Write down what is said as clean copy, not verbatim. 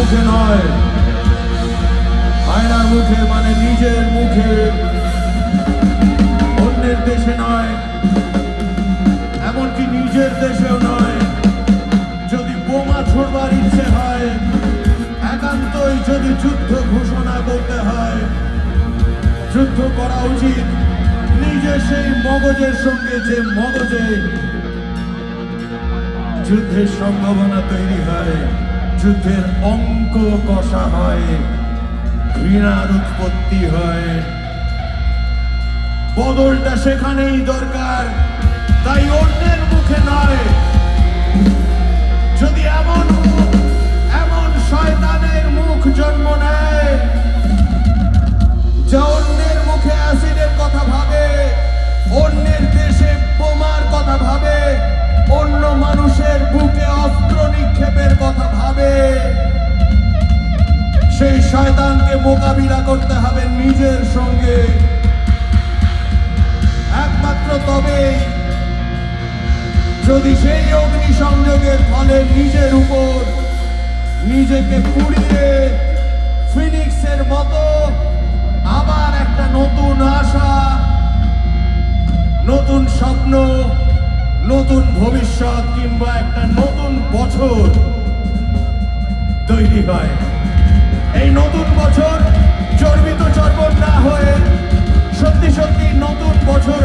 মুখে নয়, আয়নার মুখে মানে নিজের মুখে, অন্যের দেশে নয়, এমনকি নিজের দেশেও নয়। যদি বোমা ছোড়বার ইচ্ছে হয়, একান্তই যদি যুদ্ধ ঘোষণা করতে হয়, যুদ্ধ করা উচিত নিজের সেই মগজের সঙ্গে, যে মগজে যুদ্ধের সম্ভাবনা তৈরি হয়, যুদ্ধের অঙ্ক কষা হয়, ঘৃণার উৎপত্তি হয়। বদলটা সেখানেই দরকার, তাই অন্যের মুখে নয়। যদি এমন শয়তানের মুখ জন্ম নেয়, যা অন্যের মুখে অ্যাসিডের কথা ভাবে, অন্যের দেশে বোমার কথা ভাবে, অন্য মানুষের বুকে অস্ত্র নিক্ষেপের কথা ভাবে, সেই শয়তানকে মোকাবিলা করতে হবে নিজের সঙ্গে। একমাত্র তবেই যদি সেই অগ্নিসংযোগের ফলে নিজের উপর নিজেকে পুড়িয়ে ফিনিক্সের মতো আবার একটা নতুন আশা, নতুন স্বপ্ন, নতুন ভবিষ্যৎ কিংবা একটা নতুন বছর তৈরি হয়। এই নতুন বছর চর্বিত চর্বণ না হয়ে সত্যি সত্যি নতুন বছর